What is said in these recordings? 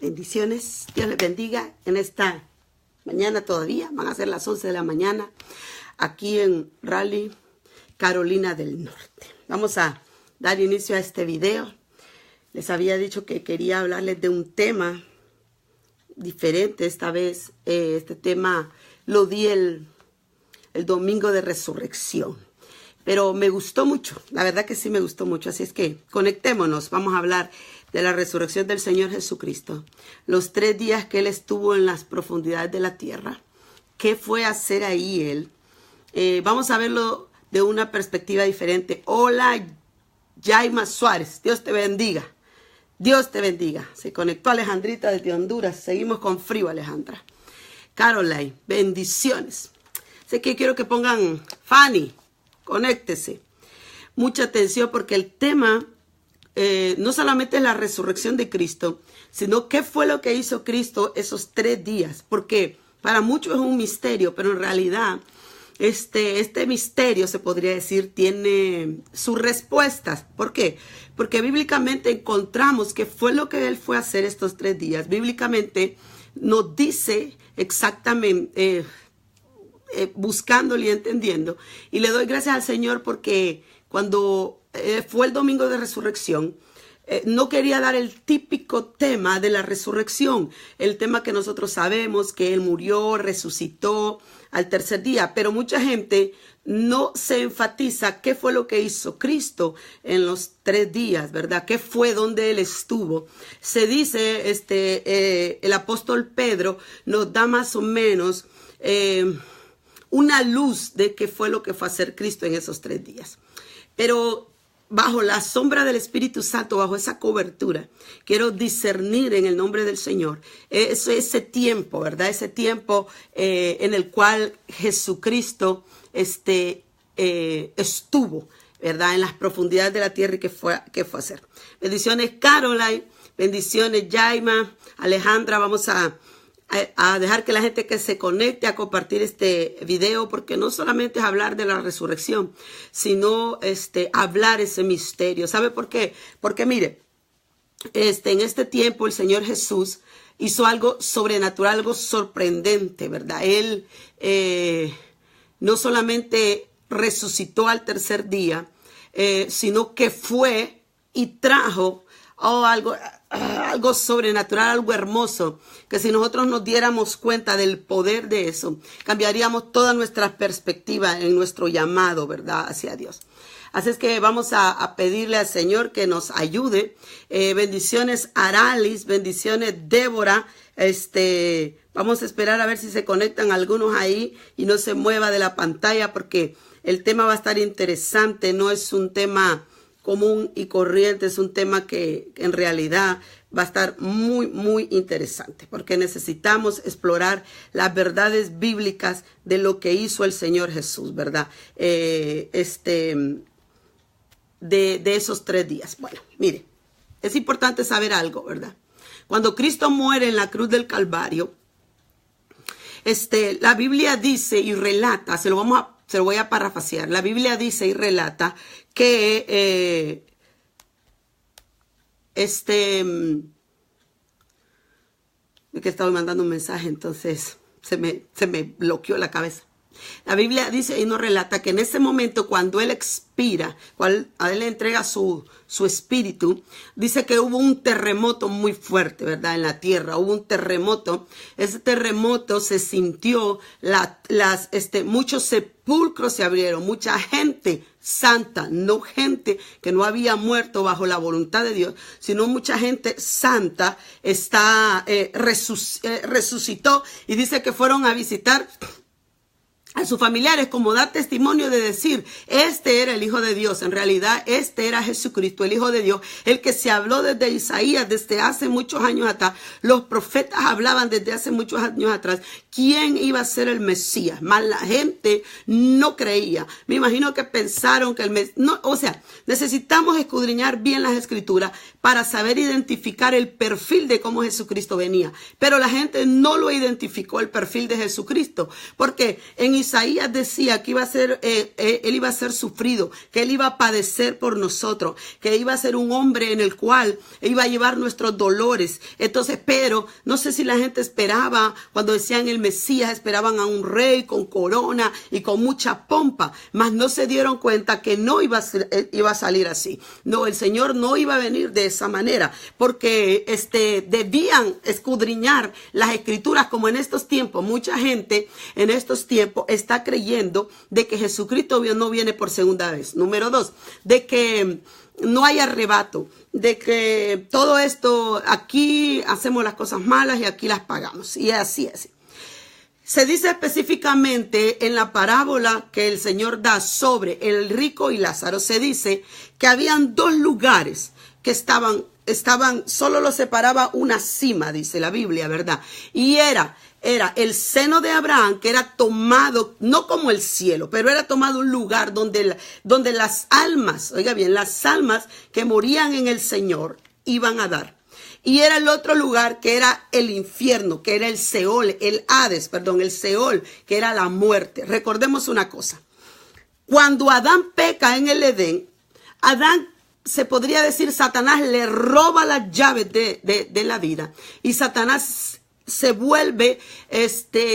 Bendiciones, Dios les bendiga en esta mañana todavía. Van a ser las 11 de la mañana aquí en Raleigh, Carolina del Norte. Vamos a dar inicio a este video. Les había dicho que quería hablarles de un tema diferente esta vez. Este tema lo di el domingo de resurrección. Pero me gustó mucho, la verdad que sí me gustó mucho. Así es que conectémonos, vamos a hablar de la resurrección del Señor Jesucristo. Los 3 días que Él estuvo en las profundidades de la tierra. ¿Qué fue a hacer ahí Él? Vamos a verlo de una perspectiva diferente. Hola, Yaima Suárez, Dios te bendiga. Dios te bendiga. Se conectó Alejandrita desde Honduras. Seguimos con frío, Alejandra. Caroline, bendiciones. Sé que quiero que pongan Fanny. Conéctese. Mucha atención porque el tema no solamente es la resurrección de Cristo, sino qué fue lo que hizo Cristo esos 3 días. Porque para muchos es un misterio, pero en realidad este misterio, se podría decir, tiene sus respuestas. ¿Por qué? Porque bíblicamente encontramos que fue lo que Él fue a hacer estos 3 días. Bíblicamente nos dice exactamente... buscándole y entendiendo. Y le doy gracias al Señor porque cuando fue el domingo de resurrección, no quería dar el típico tema de la resurrección, el tema que nosotros sabemos, que Él murió, resucitó al 3er día, pero mucha gente no se enfatiza qué fue lo que hizo Cristo en los 3 días, ¿verdad? ¿Qué fue donde Él estuvo? Se dice, el apóstol Pedro nos da más o menos una luz de qué fue lo que fue a hacer Cristo en esos 3 días. Pero bajo la sombra del Espíritu Santo, bajo esa cobertura, quiero discernir en el nombre del Señor ese tiempo, ¿verdad? Ese tiempo en el cual Jesucristo estuvo, ¿verdad? En las profundidades de la tierra y qué fue a hacer. Bendiciones, Caroline. Bendiciones, Yaima. Alejandra, vamos a dejar que la gente que se conecte a compartir este video, porque no solamente es hablar de la resurrección, sino hablar ese misterio. ¿Sabe por qué? Porque mire, en este tiempo el Señor Jesús hizo algo sobrenatural, algo sorprendente, ¿verdad? Él no solamente resucitó al 3er día, sino que fue y trajo algo sobrenatural, algo hermoso, que si nosotros nos diéramos cuenta del poder de eso, cambiaríamos toda nuestra perspectiva en nuestro llamado, ¿verdad?, hacia Dios. Así es que vamos a pedirle al Señor que nos ayude. Bendiciones, Aralis, bendiciones, Débora. Vamos a esperar a ver si se conectan algunos ahí y no se mueva de la pantalla, porque el tema va a estar interesante. No es un tema común y corriente, es un tema que en realidad va a estar muy, muy interesante, porque necesitamos explorar las verdades bíblicas de lo que hizo el Señor Jesús, ¿verdad? De esos 3 días. Bueno, mire, es importante saber algo, ¿verdad? Cuando Cristo muere en la cruz del Calvario, la Biblia dice y relata, se lo voy a parafrasear. La Biblia dice y relata que es que estaba mandando un mensaje, entonces se me bloqueó la cabeza. La Biblia dice y nos relata que en ese momento, cuando Él expira, a Él le entrega su espíritu, dice que hubo un terremoto muy fuerte, ¿verdad? En la tierra hubo un terremoto. Ese terremoto se sintió, muchos sepulcros se abrieron, mucha gente santa, no gente que no había muerto bajo la voluntad de Dios, sino mucha gente santa resucitó, y dice que fueron a visitar a sus familiares, como dar testimonio de decir, este era el Hijo de Dios. En realidad, este era Jesucristo, el Hijo de Dios, el que se habló desde Isaías, desde hace muchos años atrás. Los profetas hablaban desde hace muchos años atrás quién iba a ser el Mesías, más la gente no creía. Me imagino que pensaron que el Mesías, no, o sea, necesitamos escudriñar bien las Escrituras para saber identificar el perfil de cómo Jesucristo venía. Pero la gente no lo identificó, el perfil de Jesucristo, porque en Isaías decía que iba a ser, él iba a ser sufrido, que él iba a padecer por nosotros, que iba a ser un hombre en el cual iba a llevar nuestros dolores. Entonces, pero no sé si la gente esperaba, cuando decían el Mesías, esperaban a un rey con corona y con mucha pompa, mas no se dieron cuenta que no iba a salir así. No, el Señor no iba a venir de esa manera, porque debían escudriñar las escrituras, como en estos tiempos. Mucha gente en estos tiempos está creyendo de que Jesucristo no viene por segunda vez. Número 2, de que no hay arrebato, de que todo esto, aquí hacemos las cosas malas y aquí las pagamos. Y así es. Se dice específicamente en la parábola que el Señor da sobre el rico y Lázaro, se dice que habían 2 lugares que estaban, solo los separaba una cima, dice la Biblia, ¿verdad? Y era el seno de Abraham, que era tomado, no como el cielo, pero era tomado un lugar donde las almas, oiga bien, las almas que morían en el Señor iban a dar. Y era el otro lugar que era el infierno, que era el Seol, el Seol, que era la muerte. Recordemos una cosa. Cuando Adán peca en el Edén, Adán, se podría decir, Satanás le roba las llaves de la vida. Y Satanás se vuelve,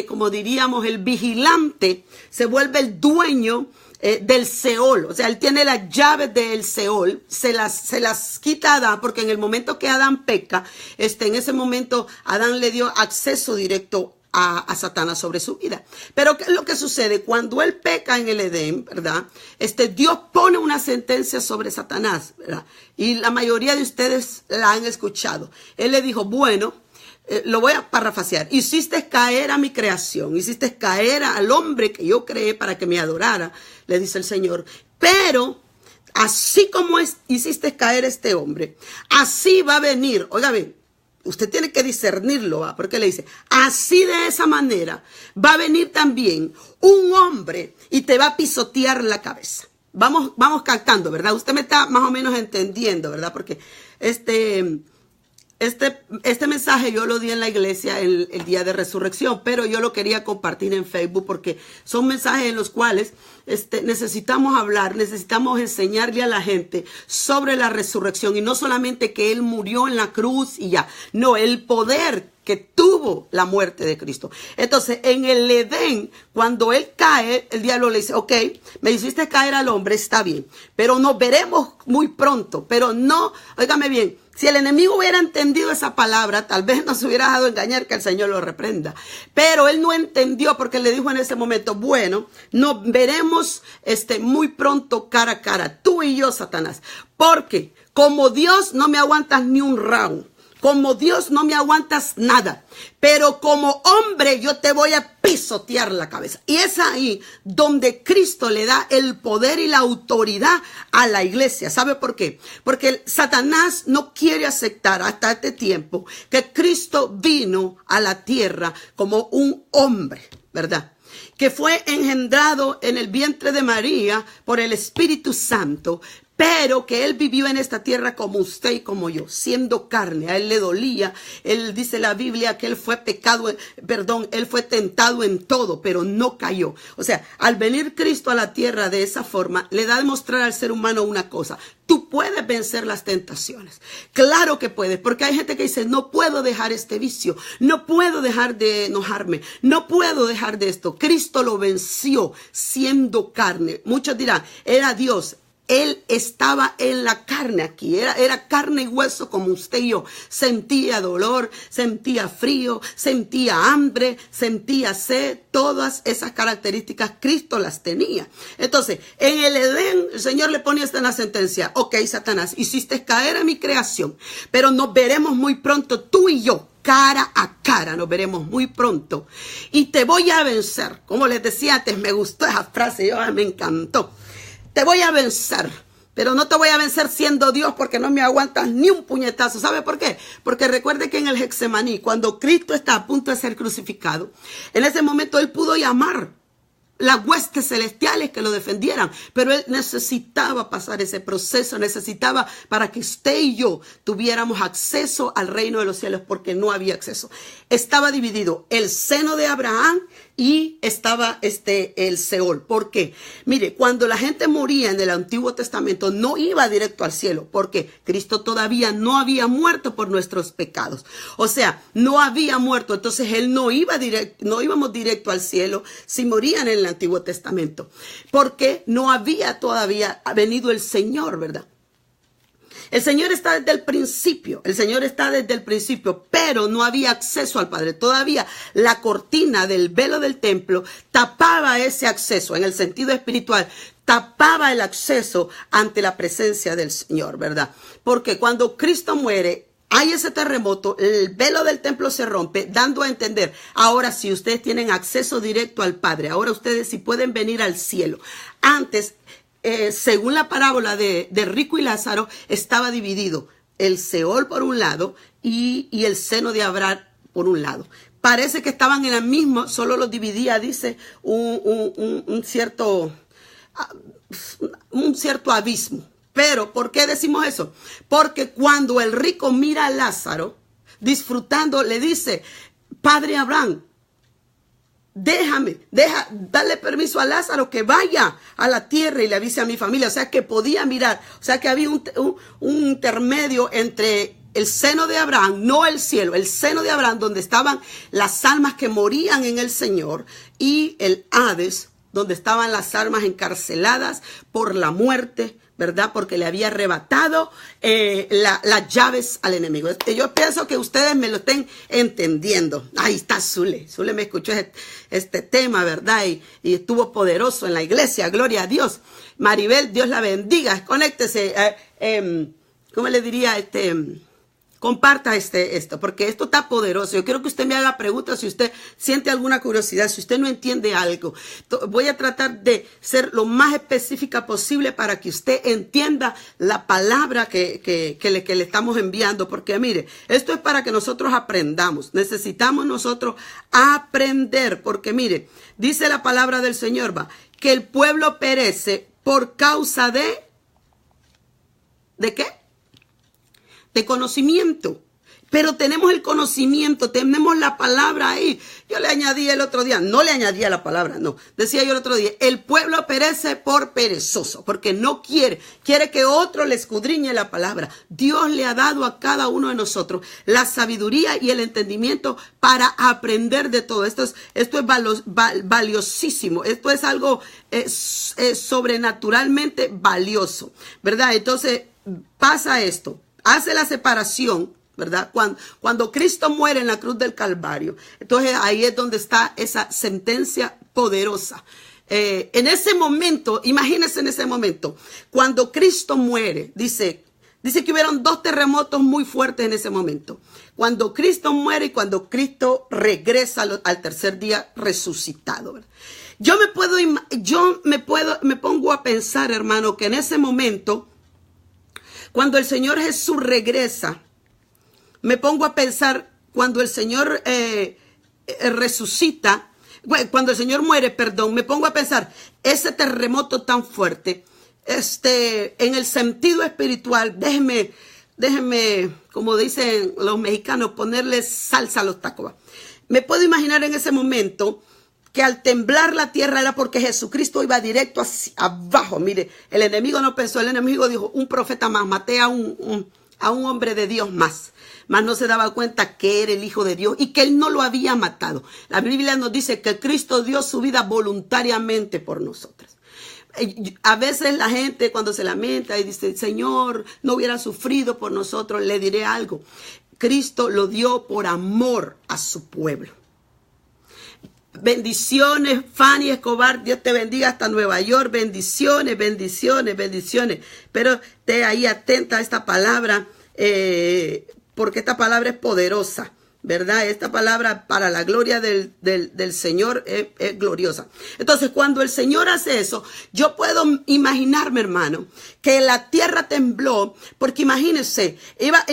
como diríamos, el vigilante, se vuelve el dueño del Seol. O sea, él tiene las llaves del Seol, se las quita a Adán, porque en el momento que Adán peca, en ese momento Adán le dio acceso directo a Satanás sobre su vida. Pero ¿qué es lo que sucede? Cuando él peca en el Edén, ¿verdad? Dios pone una sentencia sobre Satanás, ¿verdad? Y la mayoría de ustedes la han escuchado. Él le dijo, bueno, lo voy a parafrasear: hiciste caer a mi creación, hiciste caer al hombre que yo creé para que me adorara, le dice el Señor. Pero así como hiciste caer a este hombre, así va a venir, oiga bien, usted tiene que discernirlo, ¿va? Porque le dice, así de esa manera va a venir también un hombre y te va a pisotear la cabeza. Vamos captando, ¿verdad? Usted me está más o menos entendiendo, ¿verdad? Porque este mensaje yo lo di en la iglesia el día de resurrección, pero yo lo quería compartir en Facebook porque son mensajes en los cuales necesitamos hablar, necesitamos enseñarle a la gente sobre la resurrección, y no solamente que Él murió en la cruz y ya, no, el poder que tuvo la muerte de Cristo. Entonces, en el Edén, cuando Él cae, el diablo le dice, ok, me hiciste caer al hombre, está bien, pero nos veremos muy pronto. Pero no, óigame bien, si el enemigo hubiera entendido esa palabra, tal vez no se hubiera dejado engañar, que el Señor lo reprenda. Pero él no entendió, porque le dijo en ese momento, bueno, nos veremos muy pronto cara a cara, tú y yo, Satanás. Porque como Dios no me aguantas ni un round. Como Dios no me aguantas nada, pero como hombre yo te voy a pisotear la cabeza. Y es ahí donde Cristo le da el poder y la autoridad a la iglesia. ¿Sabe por qué? Porque Satanás no quiere aceptar hasta este tiempo que Cristo vino a la tierra como un hombre, ¿verdad? Que fue engendrado en el vientre de María por el Espíritu Santo, pero que Él vivió en esta tierra como usted y como yo, siendo carne. A Él le dolía. Él dice la Biblia que Él fue Él fue tentado en todo, pero no cayó. O sea, al venir Cristo a la tierra de esa forma, le da a demostrar al ser humano una cosa: tú puedes vencer las tentaciones. Claro que puedes, porque hay gente que dice, no puedo dejar este vicio, no puedo dejar de enojarme, no puedo dejar de esto. Cristo lo venció siendo carne. Muchos dirán, era Dios. Él estaba en la carne aquí, era carne y hueso como usted y yo. Sentía dolor, sentía frío, sentía hambre, sentía sed. Todas esas características Cristo las tenía. Entonces, en el Edén, el Señor le ponía esta en la sentencia: ok, Satanás, hiciste caer a mi creación, pero nos veremos muy pronto, tú y yo. Cara a cara, nos veremos muy pronto. Y te voy a vencer. Como les decía antes, me gustó esa frase, me encantó. Te voy a vencer, pero no te voy a vencer siendo Dios, porque no me aguantas ni un puñetazo. ¿Sabe por qué? Porque recuerde que en el Getsemaní, cuando Cristo está a punto de ser crucificado, en ese momento Él pudo llamar las huestes celestiales que lo defendieran, pero Él necesitaba pasar ese proceso, necesitaba para que usted y yo tuviéramos acceso al reino de los cielos, porque no había acceso. Estaba dividido el seno de Abraham, y estaba el Seol. ¿Por qué? Mire, cuando la gente moría en el Antiguo Testamento no iba directo al cielo, porque Cristo todavía no había muerto por nuestros pecados. O sea, no había muerto, entonces él no íbamos directo al cielo si morían en el Antiguo Testamento, porque no había todavía venido el Señor, ¿verdad? El Señor está desde el principio, pero no había acceso al Padre. Todavía la cortina del velo del templo tapaba ese acceso en el sentido espiritual, tapaba el acceso ante la presencia del Señor, ¿verdad? Porque cuando Cristo muere, hay ese terremoto, el velo del templo se rompe, dando a entender, ahora sí ustedes tienen acceso directo al Padre, ahora ustedes sí pueden venir al cielo. Antes, según la parábola de Rico y Lázaro, estaba dividido el Seol por un lado y el seno de Abraham por un lado. Parece que estaban en el mismo, solo los dividía, dice, un cierto abismo. Pero, ¿por qué decimos eso? Porque cuando el rico mira a Lázaro, disfrutando, le dice, Padre Abraham, dale permiso a Lázaro que vaya a la tierra y le avise a mi familia. O sea, que podía mirar. O sea, que había un intermedio entre el seno de Abraham, no el cielo, el seno de Abraham, donde estaban las almas que morían en el Señor, y el Hades, donde estaban las almas encarceladas por la muerte, ¿verdad? Porque le había arrebatado las llaves al enemigo. Yo pienso que ustedes me lo estén entendiendo. Ahí está Zule. Zule me escuchó este tema, ¿verdad? Y estuvo poderoso en la iglesia. Gloria a Dios. Maribel, Dios la bendiga. Conéctese. ¿Cómo le diría? Comparta esto, porque esto está poderoso. Yo quiero que usted me haga preguntas si usted siente alguna curiosidad, si usted no entiende algo. Voy a tratar de ser lo más específica posible para que usted entienda la palabra que le estamos enviando. Porque mire, esto es para que nosotros aprendamos. Necesitamos nosotros aprender, porque mire, dice la palabra del Señor, que el pueblo perece por causa ¿de qué? De conocimiento. Pero tenemos el conocimiento, tenemos la palabra ahí. Yo le añadí el otro día, no le añadía la palabra, no. Decía yo el otro día, el pueblo perece por perezoso, porque no quiere que otro le escudriñe la palabra. Dios le ha dado a cada uno de nosotros la sabiduría y el entendimiento para aprender de todo. Esto es valiosísimo, esto es algo sobrenaturalmente valioso, ¿verdad? Entonces pasa esto, hace la separación, ¿verdad? Cuando Cristo muere en la cruz del Calvario, entonces ahí es donde está esa sentencia poderosa. En ese momento, imagínense en ese momento, cuando Cristo muere, dice que hubieron 2 terremotos muy fuertes en ese momento. Cuando Cristo muere y cuando Cristo regresa al tercer día resucitado, ¿verdad? Me pongo a pensar, hermano, que en ese momento, cuando el Señor Jesús regresa, me pongo a pensar cuando el Señor resucita, cuando el Señor muere, perdón, me pongo a pensar ese terremoto tan fuerte, en el sentido espiritual, déjenme, como dicen los mexicanos, ponerle salsa a los tacos. Me puedo imaginar en ese momento que al temblar la tierra era porque Jesucristo iba directo hacia abajo. Mire, el enemigo no pensó, el enemigo dijo, un profeta más, maté a un hombre de Dios más no se daba cuenta que era el Hijo de Dios y que él no lo había matado. La Biblia nos dice que Cristo dio su vida voluntariamente por nosotros. A veces la gente cuando se lamenta y dice, Señor, no hubiera sufrido por nosotros, le diré algo. Cristo lo dio por amor a su pueblo. Bendiciones, Fanny Escobar, Dios te bendiga hasta Nueva York, bendiciones. Pero esté ahí atenta a esta palabra, porque esta palabra es poderosa, ¿verdad? Esta palabra para la gloria del Señor es gloriosa. Entonces, cuando el Señor hace eso, yo puedo imaginarme, hermano, que la tierra tembló, porque imagínense, iba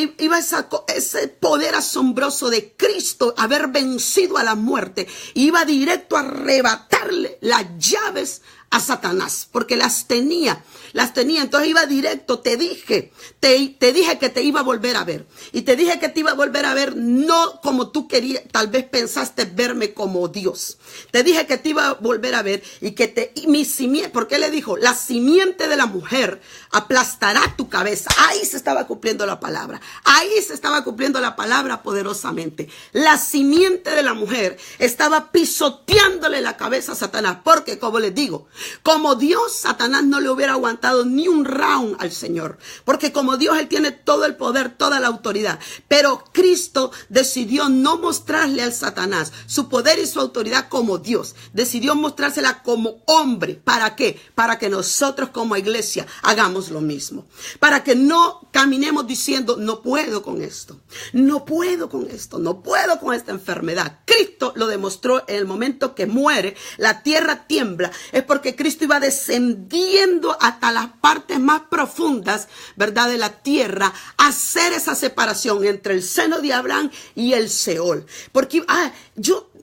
ese poder asombroso de Cristo haber vencido a la muerte, iba directo a arrebatarle las llaves a Satanás, porque las tenía, entonces iba directo. Te dije que te iba a volver a ver, y te dije que te iba a volver a ver no como tú querías, tal vez pensaste verme como Dios. Te dije que te iba a volver a ver y que mi simiente, porque le dijo, la simiente de la mujer aplastará tu cabeza. Ahí se estaba cumpliendo la palabra, ahí se estaba cumpliendo la palabra poderosamente. La simiente de la mujer estaba pisoteándole la cabeza a Satanás, porque como les digo, como Dios, Satanás no le hubiera aguantado ni un round al Señor, porque como Dios, Él tiene todo el poder, toda la autoridad. Pero Cristo decidió no mostrarle al Satanás su poder y su autoridad como Dios, decidió mostrársela como hombre. ¿Para qué? Para que nosotros como iglesia hagamos lo mismo, para que no caminemos diciendo, no puedo con esto, no puedo con esto, no puedo con esta enfermedad. Cristo lo demostró en el momento que muere, la tierra tiembla, es porque Cristo iba descendiendo hasta las partes más profundas, ¿verdad?, de la tierra, a hacer esa separación entre el seno de Abraham y el Seol. Porque,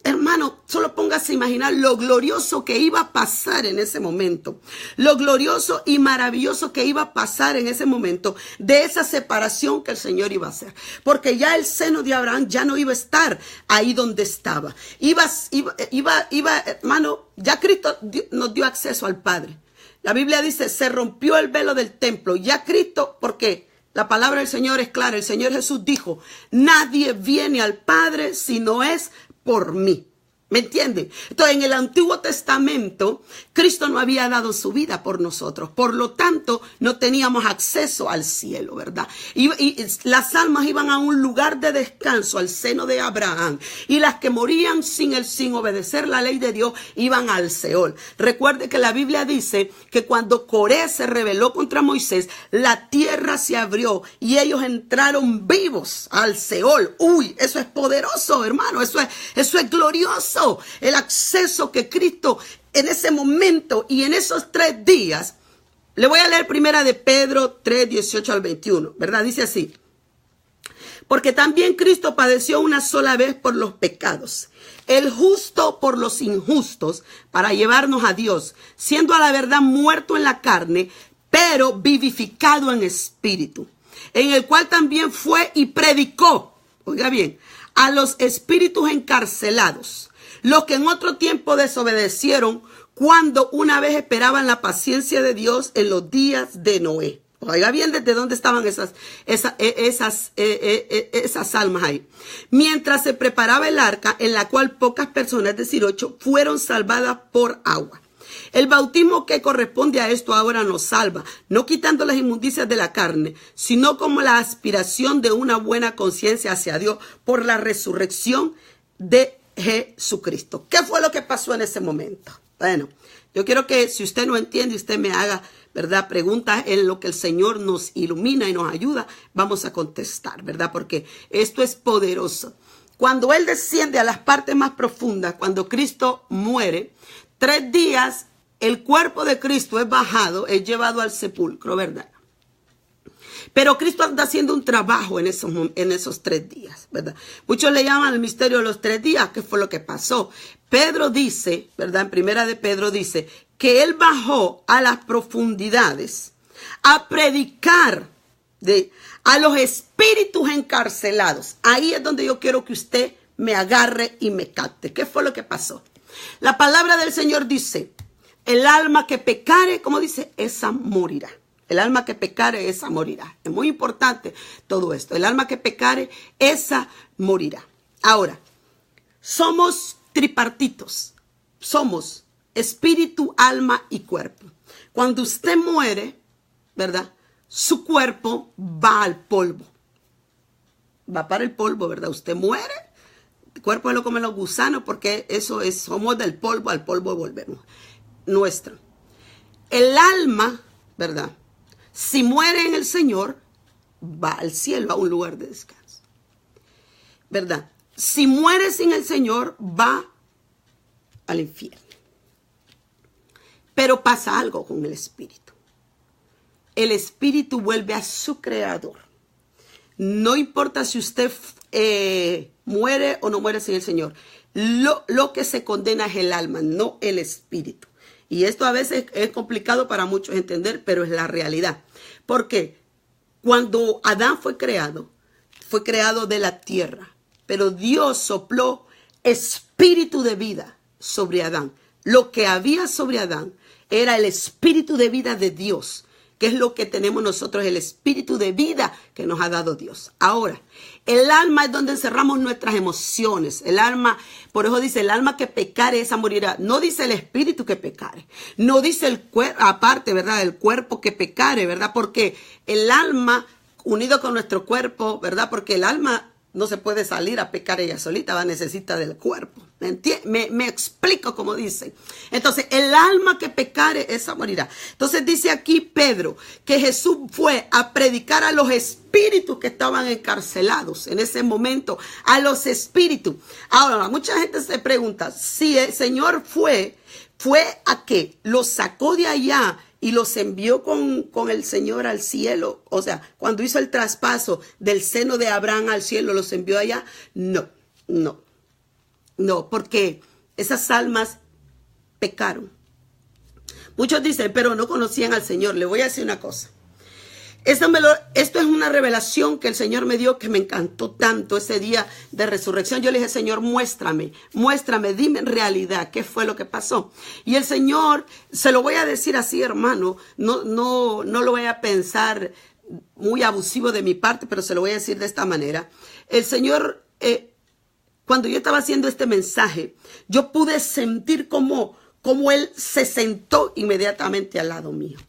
hermano, solo póngase a imaginar lo glorioso que iba a pasar en ese momento, lo glorioso y maravilloso que iba a pasar en ese momento de esa separación que el Señor iba a hacer, porque ya el seno de Abraham ya no iba a estar ahí donde estaba, hermano, ya Cristo nos dio acceso al Padre. La Biblia dice, se rompió el velo del templo, ya Cristo, porque la palabra del Señor es clara, el Señor Jesús dijo, nadie viene al Padre si no es por mí. ¿Me entienden? Entonces, en el Antiguo Testamento, Cristo no había dado su vida por nosotros. Por lo tanto, no teníamos acceso al cielo, ¿verdad? Y las almas iban a un lugar de descanso, al seno de Abraham. Y las que morían sin obedecer la ley de Dios, iban al Seol. Recuerde que la Biblia dice que cuando Coré se rebeló contra Moisés, la tierra se abrió y ellos entraron vivos al Seol. Uy, eso es poderoso, hermano. Eso es glorioso. El acceso que Cristo en ese momento y en esos 3 días. Le voy a leer primera de Pedro 3, 18 al 21, ¿verdad? Dice así: porque también Cristo padeció una sola vez por los pecados, el justo por los injustos, para llevarnos a Dios, siendo a la verdad muerto en la carne, pero vivificado en espíritu, en el cual también fue y predicó, oiga bien, a los espíritus encarcelados, los que en otro tiempo desobedecieron, cuando una vez esperaban la paciencia de Dios en los días de Noé. Oiga bien desde dónde estaban esas almas ahí. Mientras se preparaba el arca, en la cual pocas personas, es decir, 8, fueron salvadas por agua. El bautismo que corresponde a esto ahora nos salva, no quitando las inmundicias de la carne, sino como la aspiración de una buena conciencia hacia Dios por la resurrección de Jesucristo. ¿Qué fue lo que pasó en ese momento? Bueno, yo quiero que si usted no entiende, usted me haga, ¿verdad?, preguntas en lo que el Señor nos ilumina y nos ayuda, vamos a contestar, ¿verdad? Porque esto es poderoso. Cuando Él desciende a las partes más profundas, cuando Cristo muere, 3 días el cuerpo de Cristo es bajado, es llevado al sepulcro, ¿verdad? Pero Cristo anda haciendo un trabajo en esos 3 días, ¿verdad? Muchos le llaman el misterio de los 3 días. ¿Qué fue lo que pasó? Pedro dice, ¿verdad? En primera de Pedro dice que Él bajó a las profundidades a predicar a los espíritus encarcelados. Ahí es donde yo quiero que usted me agarre y me capte. ¿Qué fue lo que pasó? La palabra del Señor dice, el alma que pecare, como dice, esa morirá. El alma que pecare, esa morirá. Es muy importante todo esto. El alma que pecare, esa morirá. Ahora, somos tripartitos. Somos espíritu, alma y cuerpo. Cuando usted muere, ¿verdad?, su cuerpo va al polvo. Va para el polvo, ¿verdad? Usted muere, el cuerpo lo comen los gusanos, porque eso es, somos del polvo, al polvo volvemos. Nuestro. El alma, ¿verdad?, si muere en el Señor, va al cielo, a un lugar de descanso, ¿verdad? Si muere sin el Señor, va al infierno. Pero pasa algo con el espíritu. El espíritu vuelve a su creador. No importa si usted muere o no muere sin el Señor. Lo que se condena es el alma, no el espíritu. Y esto a veces es complicado para muchos entender, pero es la realidad. Porque cuando Adán fue creado de la tierra, pero Dios sopló espíritu de vida sobre Adán. Lo que había sobre Adán era el espíritu de vida de Dios, que es lo que tenemos nosotros, el espíritu de vida que nos ha dado Dios. Ahora, el alma es donde encerramos nuestras emociones. El alma, por eso dice, el alma que pecare, esa morirá. No dice el espíritu que pecare. No dice el cuerpo, aparte, ¿verdad? El cuerpo que pecare, ¿verdad? Porque el alma, unido con nuestro cuerpo, ¿verdad? Porque el alma no se puede salir a pecar ella solita, va, necesita del cuerpo. Me explico como dice. Entonces, el alma que pecare, esa morirá. Entonces dice aquí Pedro que Jesús fue a predicar a los espíritus que estaban encarcelados en ese momento, a los espíritus. Ahora, mucha gente se pregunta, si el Señor fue a qué, los sacó de allá y los envió con el Señor al cielo. O sea, cuando hizo el traspaso del seno de Abraham al cielo, los envió allá. No, porque esas almas pecaron. Muchos dicen, pero no conocían al Señor. Le voy a decir una cosa. Esto es una revelación que el Señor me dio que me encantó tanto ese día de resurrección. Yo le dije, Señor, muéstrame, dime en realidad qué fue lo que pasó. Y el Señor, se lo voy a decir así, hermano, no lo voy a pensar muy abusivo de mi parte, pero se lo voy a decir de esta manera. El Señor, cuando yo estaba haciendo este mensaje, yo pude sentir cómo Él se sentó inmediatamente al lado mío.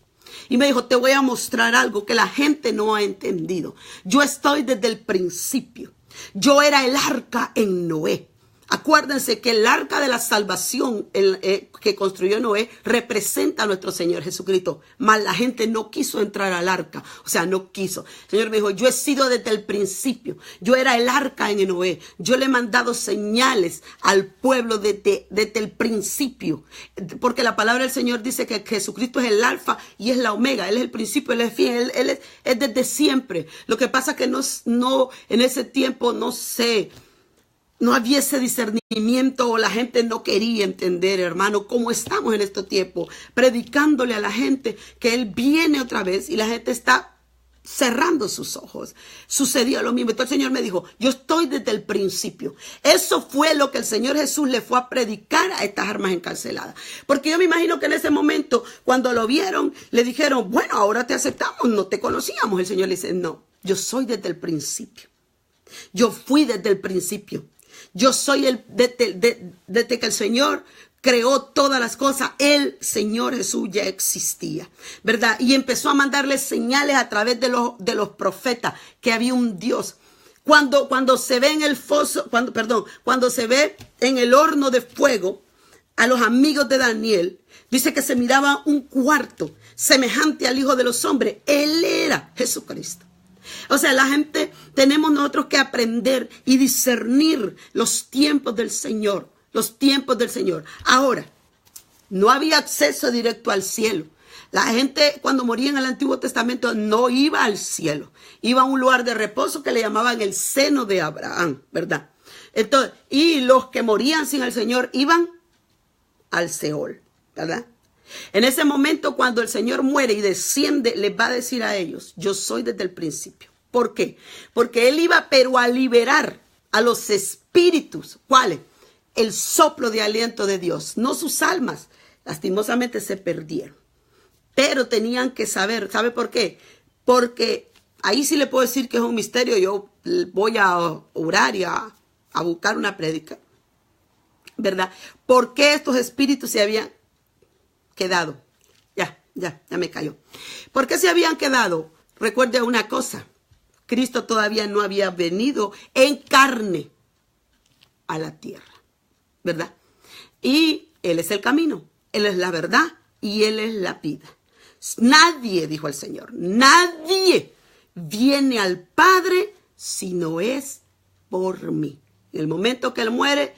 Y me dijo, te voy a mostrar algo que la gente no ha entendido. Yo estoy desde el principio. Yo era el arca en Noé. Acuérdense que el arca de la salvación que construyó Noé representa a nuestro Señor Jesucristo. Mas la gente no quiso entrar al arca. O sea, no quiso. El Señor me dijo, yo he sido desde el principio. Yo era el arca en Noé. Yo le he mandado señales al pueblo desde el principio. Porque la palabra del Señor dice que Jesucristo es el alfa y es la omega. Él es el principio, Él es fin. Él es desde siempre. Lo que pasa es que no en ese tiempo no había ese discernimiento o la gente no quería entender, hermano, cómo estamos en este tiempo, predicándole a la gente que Él viene otra vez y la gente está cerrando sus ojos. Sucedió lo mismo. Entonces el Señor me dijo, yo estoy desde el principio. Eso fue lo que el Señor Jesús le fue a predicar a estas almas encarceladas. Porque yo me imagino que en ese momento, cuando lo vieron, le dijeron, bueno, ahora te aceptamos, no te conocíamos. El Señor le dice, no, yo soy desde el principio. Yo fui desde el principio. Yo soy desde que el Señor creó todas las cosas, el Señor Jesús ya existía, ¿verdad? Y empezó a mandarle señales a través de los profetas, que había un Dios. Cuando se ve en el foso, cuando se ve en el horno de fuego, a los amigos de Daniel, dice que se miraba un cuarto semejante al Hijo de los Hombres. Él era Jesucristo. O sea, la gente, tenemos nosotros que aprender y discernir los tiempos del Señor, los tiempos del Señor. Ahora, no había acceso directo al cielo. La gente cuando moría en el Antiguo Testamento no iba al cielo, iba a un lugar de reposo que le llamaban el seno de Abraham, ¿verdad? Entonces, y los que morían sin el Señor iban al Seol, ¿verdad? En ese momento, cuando el Señor muere y desciende, les va a decir a ellos, yo soy desde el principio. ¿Por qué? Porque Él iba, pero a liberar a los espíritus. ¿Cuáles? El soplo de aliento de Dios. No sus almas. Lastimosamente se perdieron. Pero tenían que saber. ¿Sabe por qué? Porque ahí sí le puedo decir que es un misterio. Yo voy a orar y a buscar una prédica, ¿verdad? ¿Por qué estos espíritus se habían quedado? Ya me cayó. ¿Por qué se habían quedado? Recuerde una cosa. Cristo todavía no había venido en carne a la tierra, ¿verdad? Y Él es el camino, Él es la verdad y Él es la vida. Nadie, dijo el Señor, nadie viene al Padre si no es por mí. En el momento que Él muere,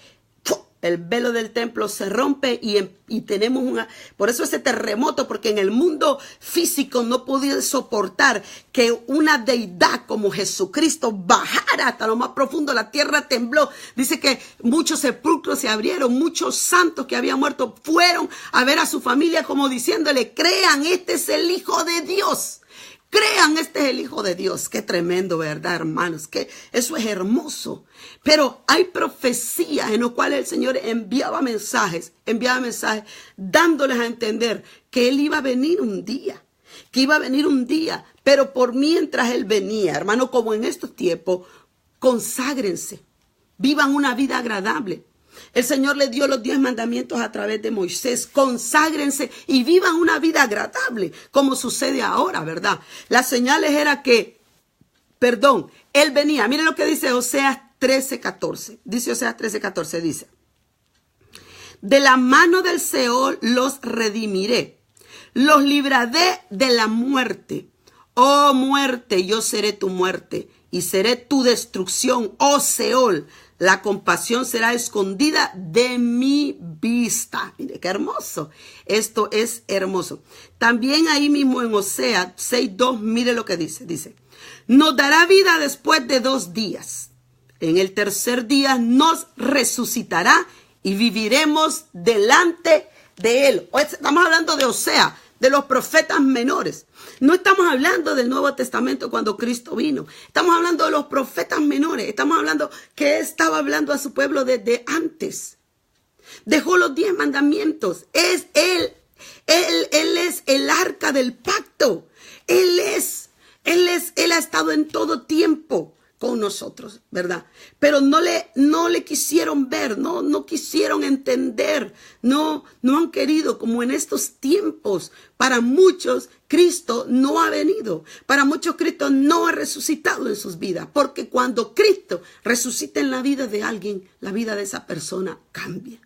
el velo del templo se rompe y tenemos por eso ese terremoto, porque en el mundo físico no podía soportar que una deidad como Jesucristo bajara hasta lo más profundo. La tierra tembló. Dice que muchos sepulcros se abrieron, muchos santos que habían muerto fueron a ver a su familia como diciéndole: crean, este es el Hijo de Dios. Crean, este es el Hijo de Dios. Qué tremendo, ¿verdad, hermanos? Que eso es hermoso. Pero hay profecías en las cuales el Señor enviaba mensajes dándoles a entender que Él iba a venir un día. Pero por mientras Él venía, hermano, como en estos tiempos, conságrense, vivan una vida agradable. El Señor le dio los 10 mandamientos a través de Moisés. Conságrense y vivan una vida agradable, como sucede ahora, ¿verdad? Las señales era que, Él venía. Miren lo que dice Oseas 13:14. Dice Oseas 13:14, dice: de la mano del Seol los redimiré, los libraré de la muerte. Oh muerte, yo seré tu muerte y seré tu destrucción, oh Seol. La compasión será escondida de mi vista. Mire qué hermoso. Esto es hermoso. También ahí mismo en Oseas 6:2, mire lo que dice. Dice: nos dará vida después de 2 días. En el tercer día nos resucitará y viviremos delante de Él. Estamos hablando de Oseas, de los profetas menores. No estamos hablando del Nuevo Testamento cuando Cristo vino. Estamos hablando de los profetas menores. Estamos hablando que Él estaba hablando a su pueblo desde antes. Dejó los 10 mandamientos. Es Él es el arca del pacto. Él ha estado en todo tiempo con nosotros, ¿verdad? Pero no le quisieron ver, no quisieron entender, no han querido, como en estos tiempos. Para muchos Cristo no ha venido, para muchos Cristo no ha resucitado en sus vidas, porque cuando Cristo resucita en la vida de alguien, la vida de esa persona cambia.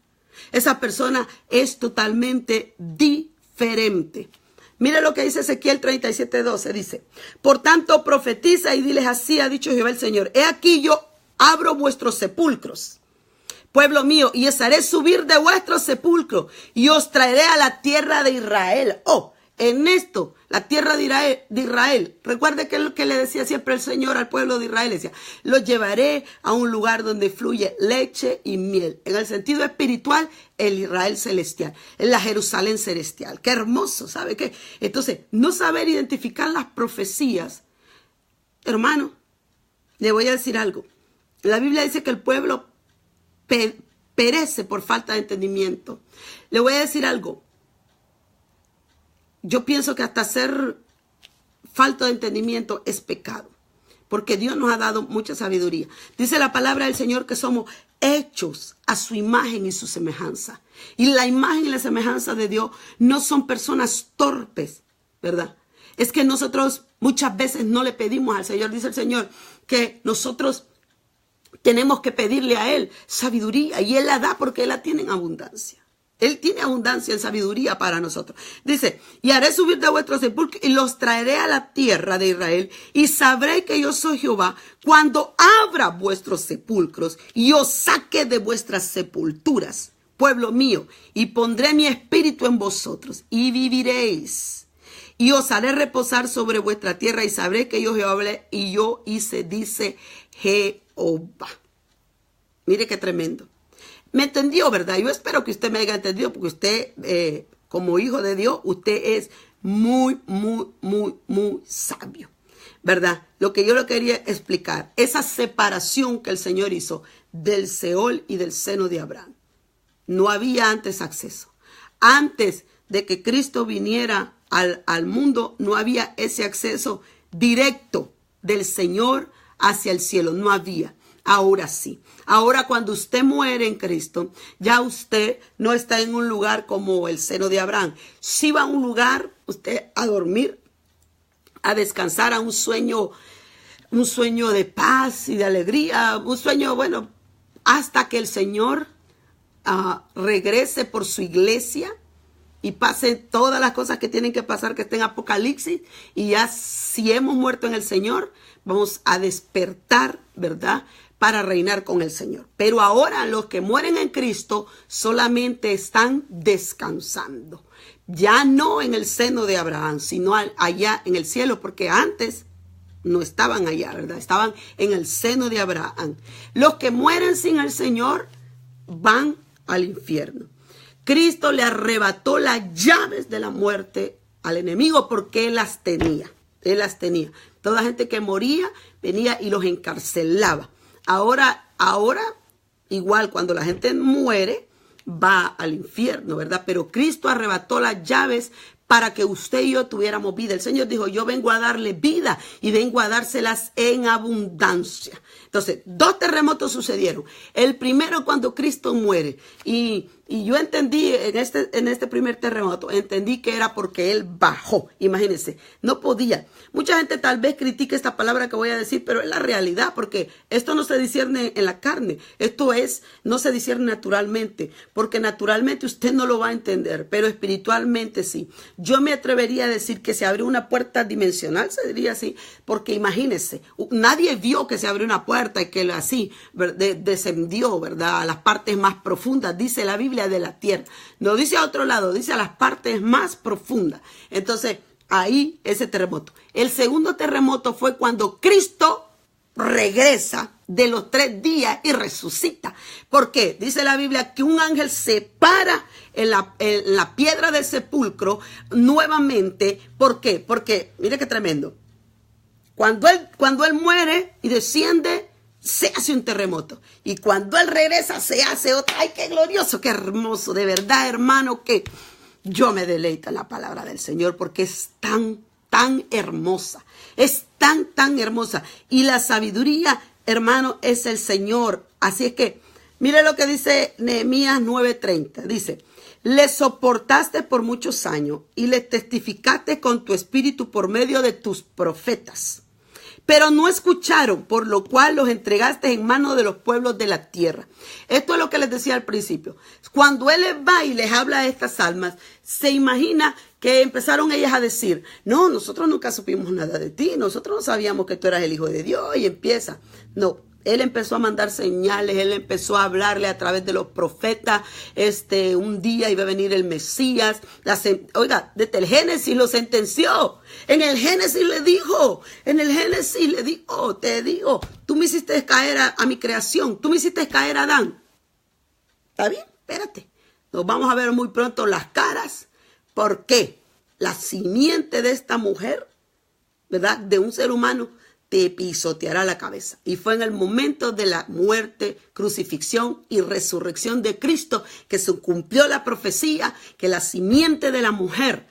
Esa persona es totalmente diferente. Mira lo que dice Ezequiel 37:12, dice: por tanto profetiza y diles: así ha dicho Jehová el Señor, he aquí yo abro vuestros sepulcros, pueblo mío, y os haré subir de vuestros sepulcros y os traeré a la tierra de Israel. En esto, la tierra de Israel, recuerde que es lo que le decía siempre el Señor al pueblo de Israel, decía: los llevaré a un lugar donde fluye leche y miel. En el sentido espiritual, el Israel celestial, en la Jerusalén celestial. Qué hermoso, ¿sabe qué? Entonces, no saber identificar las profecías, hermano, le voy a decir algo. La Biblia dice que el pueblo perece por falta de entendimiento. Le voy a decir algo. Yo pienso que hasta ser falta de entendimiento es pecado, porque Dios nos ha dado mucha sabiduría. Dice la palabra del Señor que somos hechos a su imagen y su semejanza. Y la imagen y la semejanza de Dios no son personas torpes, ¿verdad? Es que nosotros muchas veces no le pedimos al Señor. Dice el Señor que nosotros tenemos que pedirle a Él sabiduría, y Él la da porque Él la tiene en abundancia. Él tiene abundancia en sabiduría para nosotros. Dice: y haré subir de vuestros sepulcros y los traeré a la tierra de Israel, y sabré que yo soy Jehová cuando abra vuestros sepulcros y os saque de vuestras sepulturas, pueblo mío, y pondré mi espíritu en vosotros y viviréis. Y os haré reposar sobre vuestra tierra, y sabré que yo Jehová hablé y yo hice, dice Jehová. Mire qué tremendo. ¿Me entendió, verdad? Yo espero que usted me haya entendido, porque usted, como hijo de Dios, usted es muy, muy, muy, muy sabio, ¿verdad? Lo que yo le quería explicar, esa separación que el Señor hizo del Seol y del seno de Abraham. No había antes acceso. Antes de que Cristo viniera al mundo, no había ese acceso directo del Señor hacia el cielo. No había. Ahora sí. Ahora, cuando usted muere en Cristo, ya usted no está en un lugar como el seno de Abraham. Si va a un lugar, usted a dormir, a descansar, a un sueño de paz y de alegría, un sueño, bueno, hasta que el Señor regrese por su iglesia y pase todas las cosas que tienen que pasar, que está en Apocalipsis. Y ya si hemos muerto en el Señor, vamos a despertar, ¿verdad? para reinar con el Señor. Pero ahora los que mueren en Cristo solamente están descansando. Ya no en el seno de Abraham, sino allá en el cielo, porque antes no estaban allá, ¿verdad? Estaban en el seno de Abraham. Los que mueren sin el Señor van al infierno. Cristo le arrebató las llaves de la muerte al enemigo porque él las tenía. Él las tenía. Toda gente que moría venía y los encarcelaba. Ahora, igual cuando la gente muere, va al infierno, ¿verdad? Pero Cristo arrebató las llaves para que usted y yo tuviéramos vida. El Señor dijo, yo vengo a darle vida y vengo a dárselas en abundancia. Entonces, 2 terremotos sucedieron. El primero cuando Cristo muere. Y yo entendí en este primer terremoto, entendí que era porque Él bajó. Imagínense, no podía. Mucha gente tal vez critique esta palabra que voy a decir, pero es la realidad, porque esto no se discierne en la carne. No se discierne naturalmente, porque naturalmente usted no lo va a entender, pero espiritualmente sí. Yo me atrevería a decir que se abrió una puerta dimensional, se diría así, porque imagínense, nadie vio que se abrió una puerta y que así descendió, ¿verdad? A las partes más profundas, dice la Biblia, de la tierra. No dice a otro lado, dice a las partes más profundas. Entonces, ahí ese terremoto. El segundo terremoto fue cuando Cristo regresa de los 3 días y resucita. ¿Por qué? Dice la Biblia que un ángel se para en la piedra del sepulcro nuevamente. ¿Por qué? Porque, mire qué tremendo. Cuando él muere y desciende, se hace un terremoto. Y cuando Él regresa, se hace otro. ¡Ay, qué glorioso, qué hermoso! De verdad, hermano, que yo me deleito en la palabra del Señor porque es tan hermosa. Es tan hermosa. Y la sabiduría, hermano, es el Señor. Así es que, mire lo que dice Nehemías 9:30. Dice, le soportaste por muchos años y le testificaste con tu espíritu por medio de tus profetas. Pero no escucharon, por lo cual los entregaste en manos de los pueblos de la tierra. Esto es lo que les decía al principio. Cuando Él les va y les habla a estas almas, se imagina que empezaron ellas a decir, no, nosotros nunca supimos nada de ti, nosotros no sabíamos que tú eras el Hijo de Dios, y empieza. No, Él empezó a mandar señales, Él empezó a hablarle a través de los profetas. Un día iba a venir el Mesías. Oiga, desde el Génesis lo sentenció. En el Génesis le dijo, te digo, tú me hiciste caer a mi creación, tú me hiciste caer a Adán. ¿Está bien? Espérate. Nos vamos a ver muy pronto las caras. ¿Por qué? La simiente de esta mujer, ¿verdad? De un ser humano, te pisoteará la cabeza. Y fue en el momento de la muerte, crucifixión y resurrección de Cristo que se cumplió la profecía que la simiente de la mujer,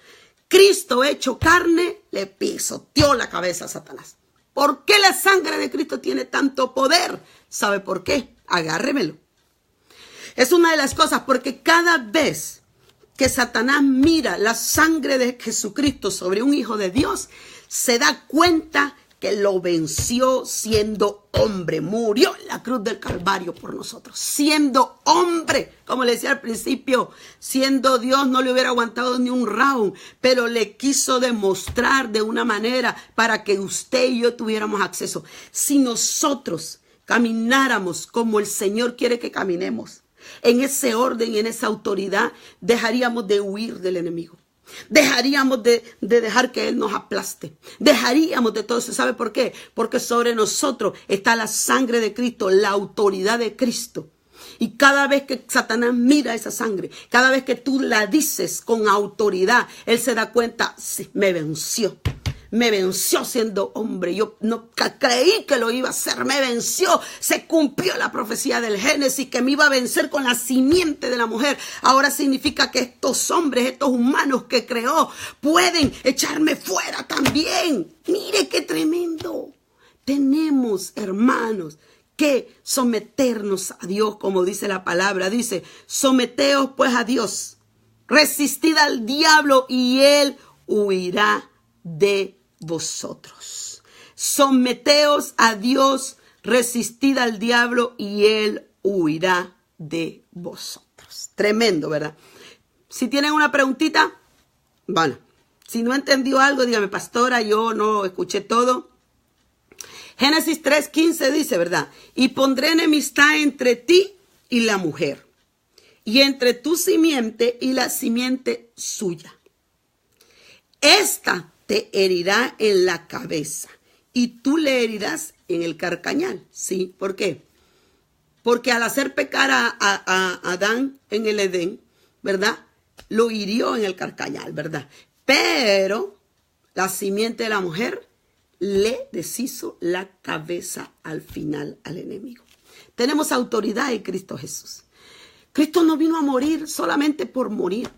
Cristo hecho carne, le pisoteó la cabeza a Satanás. ¿Por qué la sangre de Cristo tiene tanto poder? ¿Sabe por qué? Agárremelo. Es una de las cosas, porque cada vez que Satanás mira la sangre de Jesucristo sobre un hijo de Dios, se da cuenta que lo venció siendo hombre. Murió en la cruz del Calvario por nosotros, siendo hombre. Como le decía al principio, siendo Dios no le hubiera aguantado ni un round, pero le quiso demostrar de una manera para que usted y yo tuviéramos acceso. Si nosotros camináramos como el Señor quiere que caminemos, en ese orden y en esa autoridad, dejaríamos de huir del enemigo. Dejaríamos de dejar que Él nos aplaste. Dejaríamos de todo eso. ¿Sabe por qué? Porque sobre nosotros está la sangre de Cristo, la autoridad de Cristo. Y cada vez que Satanás mira esa sangre, cada vez que tú la dices con autoridad, él se da cuenta, sí, me venció. Me venció siendo hombre. Yo no creí que lo iba a hacer. Me venció. Se cumplió la profecía del Génesis que me iba a vencer con la simiente de la mujer. Ahora significa que estos hombres, estos humanos que creó, pueden echarme fuera también. Mire qué tremendo. Tenemos, hermanos, que someternos a Dios, como dice la palabra. Dice, someteos pues a Dios. Resistid al diablo y él huirá de vosotros. Someteos a Dios, resistid al diablo y él huirá de vosotros. Tremendo, ¿verdad? Si tienen una preguntita, bueno, si no entendió algo, dígame, pastora, yo no escuché todo. Génesis 3:15 dice, ¿verdad? Y pondré enemistad entre ti y la mujer, y entre tu simiente y la simiente suya. Esta te herirá en la cabeza y tú le herirás en el carcañal. ¿Sí? ¿Por qué? Porque al hacer pecar a Adán en el Edén, ¿verdad? Lo hirió en el carcañal, ¿verdad? Pero la simiente de la mujer le deshizo la cabeza al final al enemigo. Tenemos autoridad en Cristo Jesús. Cristo no vino a morir solamente por morir.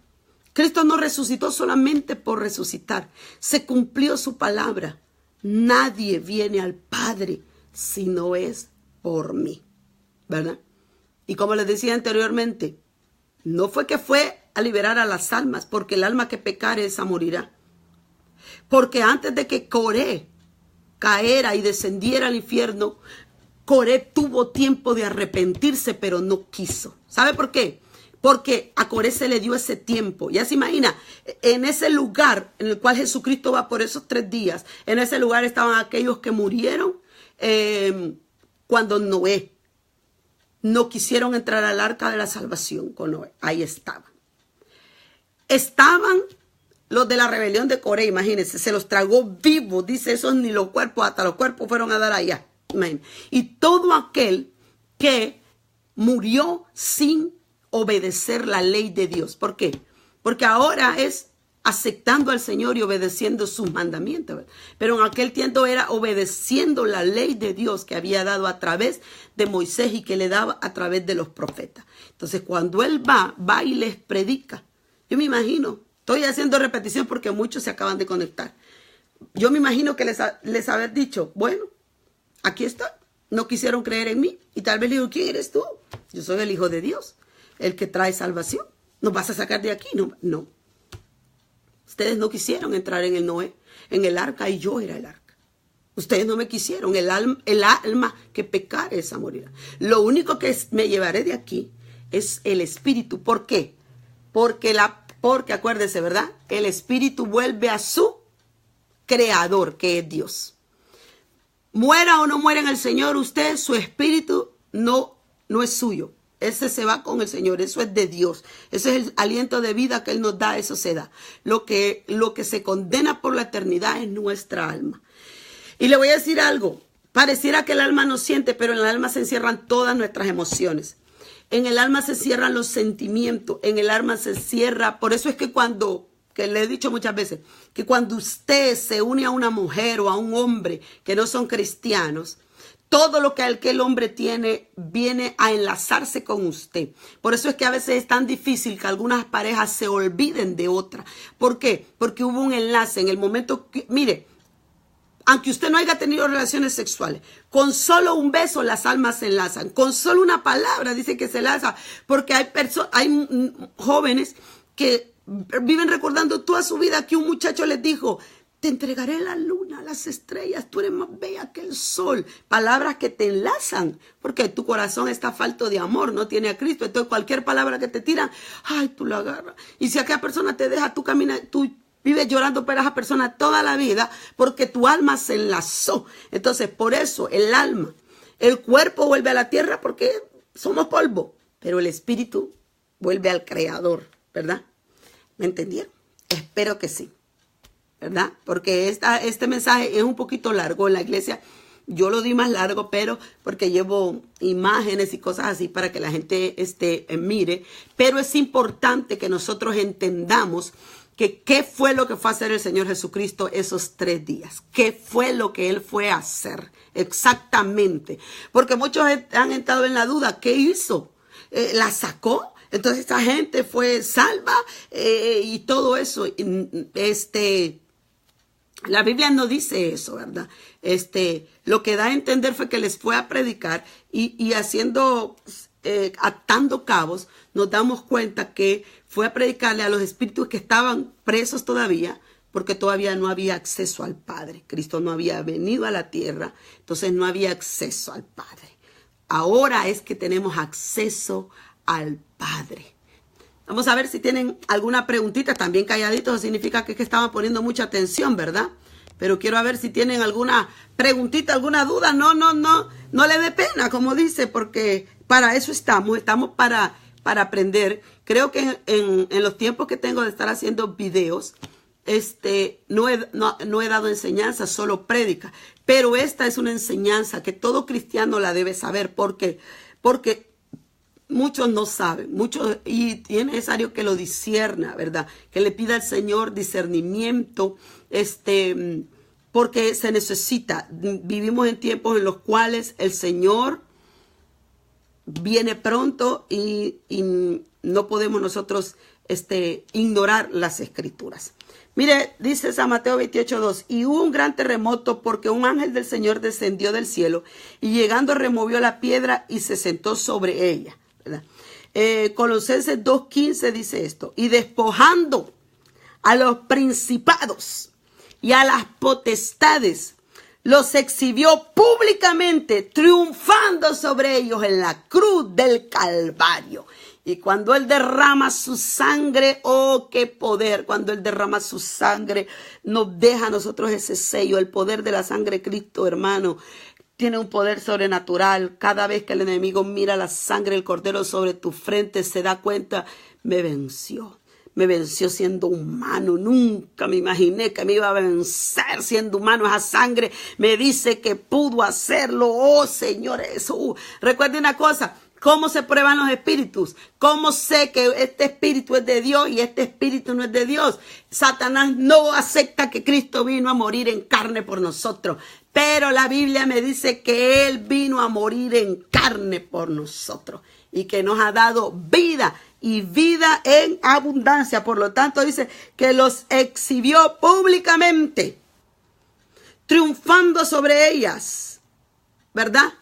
Cristo no resucitó solamente por resucitar. Se cumplió su palabra. Nadie viene al Padre si no es por mí, ¿verdad? Y como les decía anteriormente, no fue que fue a liberar a las almas, porque el alma que pecare esa morirá. Porque antes de que Coré caera y descendiera al infierno, Coré tuvo tiempo de arrepentirse, pero no quiso. ¿Sabe por qué? Porque a Coré se le dio ese tiempo. Ya se imagina, en ese lugar en el cual Jesucristo va por esos 3 días, en ese lugar estaban aquellos que murieron cuando Noé no quisieron entrar al arca de la salvación con Noé. Ahí estaban. Estaban los de la rebelión de Coré, imagínense, se los tragó vivos, dice, esos ni los cuerpos, hasta los cuerpos fueron a dar allá. Imagínense. Y todo aquel que murió sin obedecer la ley de Dios. ¿Por qué? Porque ahora es aceptando al Señor y obedeciendo sus mandamientos, ¿verdad? Pero en aquel tiempo era obedeciendo la ley de Dios que había dado a través de Moisés y que le daba a través de los profetas. Entonces, cuando él va y les predica, yo me imagino, estoy haciendo repetición porque muchos se acaban de conectar. Yo me imagino que les haber dicho, bueno, aquí estoy, no quisieron creer en mí. Y tal vez le digo, ¿quién eres tú? Yo soy el Hijo de Dios, el que trae salvación. ¿Nos vas a sacar de aquí? No. Ustedes no quisieron entrar en el Noé, en el arca, y yo era el arca. Ustedes no me quisieron. El alma que pecare esa morirá. Lo único que me llevaré de aquí es el espíritu. ¿Por qué? Porque acuérdese, ¿verdad? El espíritu vuelve a su creador, que es Dios. Muera o no muera en el Señor, usted, su espíritu no es suyo. Ese se va con el Señor, eso es de Dios. Ese es el aliento de vida que Él nos da, eso se da. Lo que se condena por la eternidad es nuestra alma. Y le voy a decir algo, pareciera que el alma no siente, pero en el alma se encierran todas nuestras emociones. En el alma se cierran los sentimientos, en el alma se cierra, por eso es que que le he dicho muchas veces, que cuando usted se une a una mujer o a un hombre que no son cristianos, todo lo que aquel hombre tiene viene a enlazarse con usted. Por eso es que a veces es tan difícil que algunas parejas se olviden de otra. ¿Por qué? Porque hubo un enlace en el momento que, mire, aunque usted no haya tenido relaciones sexuales, con solo un beso las almas se enlazan. Con solo una palabra dice que se enlaza. Porque hay jóvenes que viven recordando toda su vida que un muchacho les dijo, te entregaré la luna, las estrellas, tú eres más bella que el sol. Palabras que te enlazan, porque tu corazón está falto de amor, no tiene a Cristo. Entonces cualquier palabra que te tiran, ay, tú la agarras. Y si aquella persona te deja, tú vives llorando por esa persona toda la vida, porque tu alma se enlazó. Entonces por eso el alma, el cuerpo vuelve a la tierra porque somos polvo, pero el espíritu vuelve al Creador, ¿verdad? ¿Me entendieron? Espero que sí. ¿Verdad? Porque este mensaje es un poquito largo en la iglesia. Yo lo di más largo, pero porque llevo imágenes y cosas así para que la gente mire. Pero es importante que nosotros entendamos que qué fue lo que fue a hacer el Señor Jesucristo esos 3 días. ¿Qué fue lo que Él fue a hacer? Exactamente. Porque muchos han entrado en la duda. ¿Qué hizo? ¿La sacó? Entonces esta gente fue salva y todo eso. La Biblia no dice eso, ¿verdad? Lo que da a entender fue que les fue a predicar y atando cabos, nos damos cuenta que fue a predicarle a los espíritus que estaban presos todavía, porque todavía no había acceso al Padre. Cristo no había venido a la tierra, entonces no había acceso al Padre. Ahora es que tenemos acceso al Padre. Vamos a ver si tienen alguna preguntita, también calladitos, significa que estaban poniendo mucha atención, ¿verdad? Pero quiero ver si tienen alguna preguntita, alguna duda. No le dé pena, como dice, porque para eso estamos para aprender. Creo que en los tiempos que tengo de estar haciendo videos, no he dado enseñanza, solo prédica. Pero esta es una enseñanza que todo cristiano la debe saber, porque muchos no saben, y es necesario que lo discierna, ¿verdad? Que le pida al Señor discernimiento, porque se necesita. Vivimos en tiempos en los cuales el Señor viene pronto y no podemos nosotros ignorar las Escrituras. Mire, dice San Mateo 28:2, y hubo un gran terremoto porque un ángel del Señor descendió del cielo y llegando removió la piedra y se sentó sobre ella, ¿verdad? Colosenses 2:15 dice esto, y despojando a los principados y a las potestades, los exhibió públicamente, triunfando sobre ellos en la cruz del Calvario. Y cuando Él derrama su sangre, ¡oh, qué poder! Cuando Él derrama su sangre, nos deja a nosotros ese sello. El poder de la sangre de Cristo, hermano, tiene un poder sobrenatural. Cada vez que el enemigo mira la sangre del Cordero sobre tu frente, se da cuenta, me venció. Me venció siendo humano. Nunca me imaginé que me iba a vencer siendo humano. Esa sangre me dice que pudo hacerlo. Oh, Señor, eso. Recuerde una cosa. ¿Cómo se prueban los espíritus? ¿Cómo sé que este espíritu es de Dios y este espíritu no es de Dios? Satanás no acepta que Cristo vino a morir en carne por nosotros. Pero la Biblia me dice que Él vino a morir en carne por nosotros. Y que nos ha dado vida y vida en abundancia. Por lo tanto dice que los exhibió públicamente, triunfando sobre ellas, ¿verdad?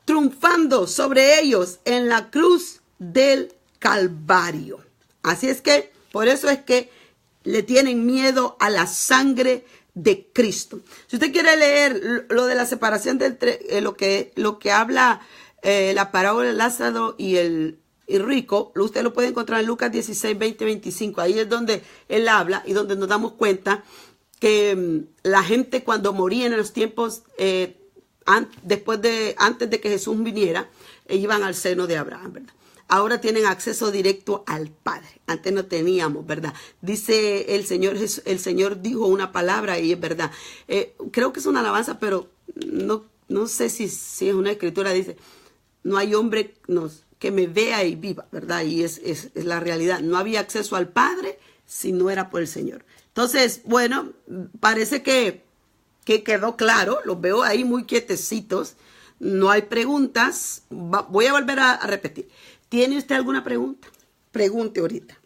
Triunfando sobre ellos en la cruz del Calvario. Así es que, por eso es que le tienen miedo a la sangre de Cristo. Si usted quiere leer lo de la separación lo que habla la parábola de Lázaro y rico, usted lo puede encontrar en Lucas 16, 20, 25. Ahí es donde él habla y donde nos damos cuenta que la gente cuando moría en los tiempos antes de que Jesús viniera, iban al seno de Abraham, ¿verdad? Ahora tienen acceso directo al Padre. Antes no teníamos, ¿verdad? Dice el Señor dijo una palabra y es verdad. Creo que es una alabanza, pero no sé si es una escritura. Dice, no hay hombre que me vea y viva, ¿verdad? Y es la realidad. No había acceso al Padre si no era por el Señor. Entonces, bueno, parece que quedó claro, los veo ahí muy quietecitos, no hay preguntas. Voy a volver a repetir. ¿Tiene usted alguna pregunta? Pregunte ahorita.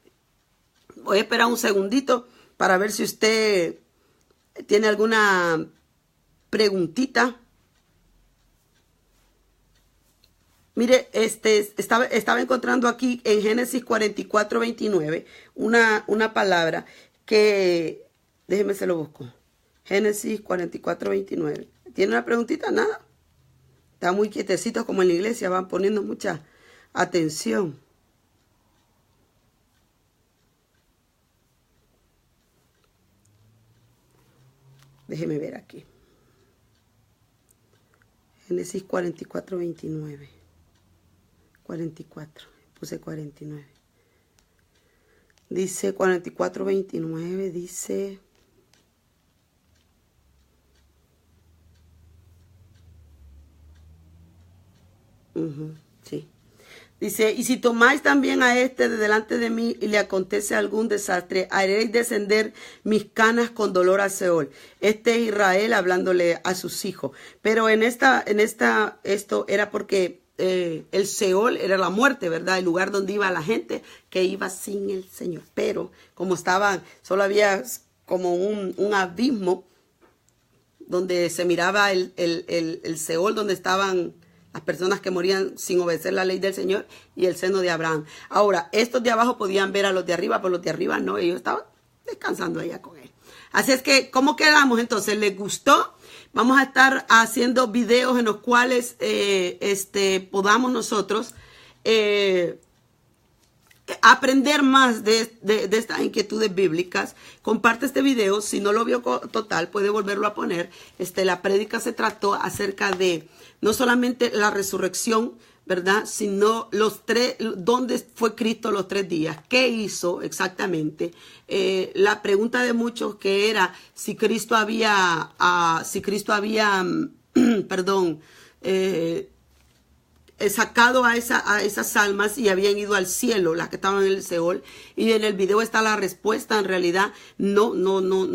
Voy a esperar un segundito para ver si usted tiene alguna preguntita. Mire, estaba encontrando aquí en Génesis 44, 29 una palabra que, déjeme se lo busco. Génesis 44, 29. ¿Tiene una preguntita? Nada. Está muy quietecito como en la iglesia. Van poniendo mucha atención. Déjeme ver aquí. Génesis 44, 29. 44. Puse 49. Dice 44, 29. Dice... sí. Dice, y si tomáis también a de delante de mí y le acontece algún desastre, haréis descender mis canas con dolor a Seol. Este es Israel hablándole a sus hijos. Pero esto era porque el Seol era la muerte, ¿verdad? El lugar donde iba la gente que iba sin el Señor. Pero como solo había como un abismo donde se miraba el Seol, donde estaban las personas que morían sin obedecer la ley del Señor y el seno de Abraham. Ahora, estos de abajo podían ver a los de arriba, pero los de arriba no, ellos estaban descansando allá con él. Así es que, ¿cómo quedamos entonces? ¿Les gustó? Vamos a estar haciendo videos en los cuales podamos nosotros aprender más de estas inquietudes bíblicas, comparte este video. Si no lo vio total, puede volverlo a poner. La prédica se trató acerca de no solamente la resurrección, ¿verdad? Sino dónde fue Cristo los 3 días, qué hizo exactamente. La pregunta de muchos que era si Cristo había, perdón, sacado a esas almas y habían ido al cielo, las que estaban en el Seol. Y en el video está la respuesta. En realidad no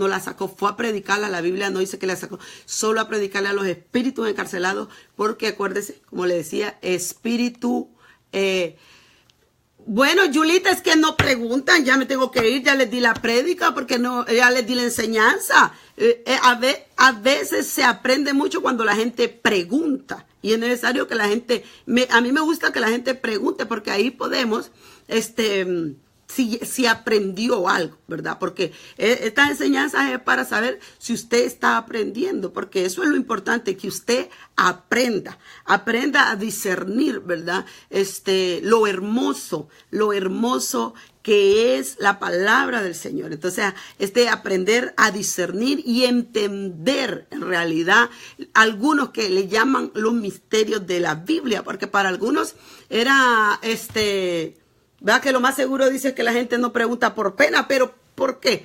la sacó, fue a predicarla. La Biblia no dice que la sacó, solo a predicarle a los espíritus encarcelados, porque acuérdese, como le decía, espíritu. Bueno, Yulita, es que no preguntan, ya me tengo que ir, ya les di la prédica, porque no, ya les di la enseñanza. A veces se aprende mucho cuando la gente pregunta, y es necesario que la gente, a mí me gusta que la gente pregunte, porque ahí podemos, si aprendió algo, ¿verdad? Porque estas enseñanzas es para saber si usted está aprendiendo, porque eso es lo importante, que usted aprenda a discernir, ¿verdad? Lo hermoso que es la palabra del Señor. Entonces, aprender a discernir y entender en realidad algunos que le llaman los misterios de la Biblia, porque para algunos era ¿verdad? Que lo más seguro dice que la gente no pregunta por pena, pero ¿por qué?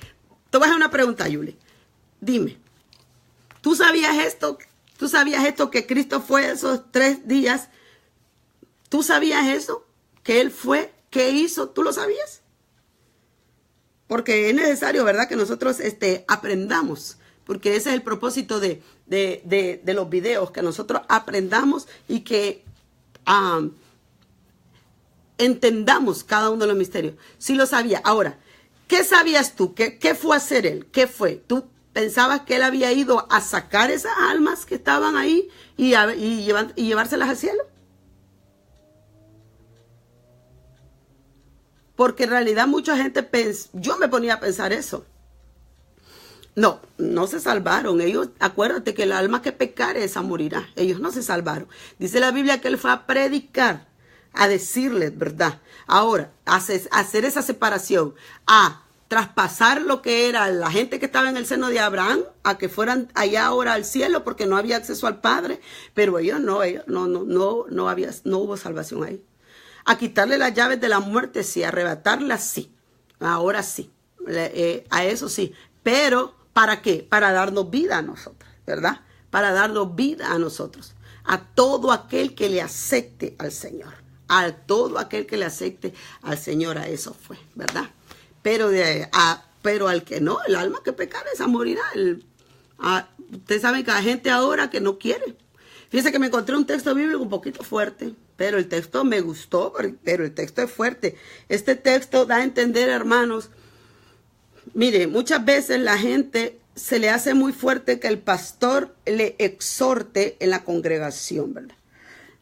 Te voy a hacer una pregunta, Yuli. Dime, ¿tú sabías esto? ¿Tú sabías esto, que Cristo fue esos 3 días? ¿Tú sabías eso? ¿Que Él fue? ¿Qué hizo? ¿Tú lo sabías? Porque es necesario, ¿verdad? Que nosotros aprendamos, porque ese es el propósito de los videos, que nosotros aprendamos y que entendamos cada uno de los misterios. Sí lo sabía. Ahora, ¿qué sabías tú? ¿Qué fue a hacer Él? ¿Qué fue? ¿Tú pensabas que Él había ido a sacar esas almas que estaban ahí y llevárselas al cielo? Porque en realidad mucha gente yo me ponía a pensar eso. No se salvaron. Ellos, acuérdate que el alma que pecare, esa morirá. Ellos no se salvaron. Dice la Biblia que Él fue a predicar, a decirles, ¿verdad? Ahora, hacer esa separación, a traspasar lo que era la gente que estaba en el seno de Abraham, a que fueran allá ahora al cielo, porque no había acceso al Padre, pero ellos no hubo salvación ahí. A quitarle las llaves de la muerte, sí, a arrebatarlas, sí, ahora sí, a eso sí, pero ¿para qué? Para darnos vida a nosotros, ¿verdad? Para darnos vida a nosotros, a todo aquel que le acepte al Señor. A todo aquel que le acepte al Señor, a eso fue, ¿verdad? Pero al que no, el alma que pecare, esa morirá. Ustedes saben que hay gente ahora que no quiere. Fíjense que me encontré un texto bíblico un poquito fuerte, pero el texto me gustó, pero el texto es fuerte. Este texto da a entender, hermanos, mire, muchas veces la gente se le hace muy fuerte que el pastor le exhorte en la congregación, ¿verdad?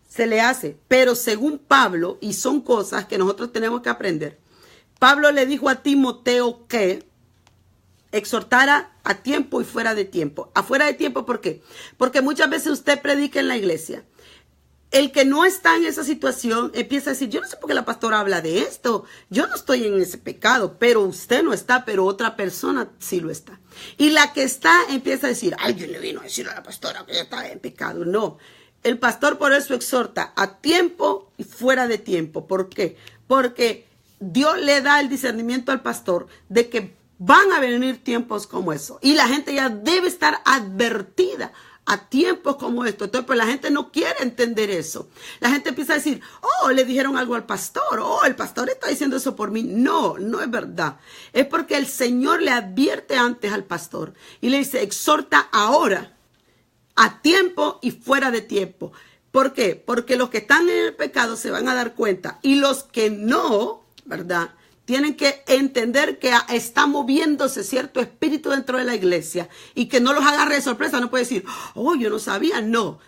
Se le hace, pero según Pablo, y son cosas que nosotros tenemos que aprender, Pablo le dijo a Timoteo que exhortara a tiempo y fuera de tiempo. Afuera de tiempo, ¿por qué? Porque muchas veces usted predica en la iglesia. El que no está en esa situación empieza a decir, yo no sé por qué la pastora habla de esto, yo no estoy en ese pecado, pero usted no está, pero otra persona sí lo está. Y la que está empieza a decir, alguien le vino a decir a la pastora que ella está en pecado. No. El pastor por eso exhorta a tiempo y fuera de tiempo. ¿Por qué? Porque Dios le da el discernimiento al pastor de que van a venir tiempos como eso. Y la gente ya debe estar advertida a tiempos como esto. Entonces, pues la gente no quiere entender eso. La gente empieza a decir, oh, le dijeron algo al pastor. Oh, el pastor está diciendo eso por mí. No, no es verdad. Es porque el Señor le advierte antes al pastor y le dice, exhorta ahora, a tiempo y fuera de tiempo. ¿Por qué? Porque los que están en el pecado se van a dar cuenta y los que no, ¿verdad? Tienen que entender que está moviéndose cierto espíritu dentro de la iglesia y que no los agarre de sorpresa. No puede decir, oh, yo no sabía. No.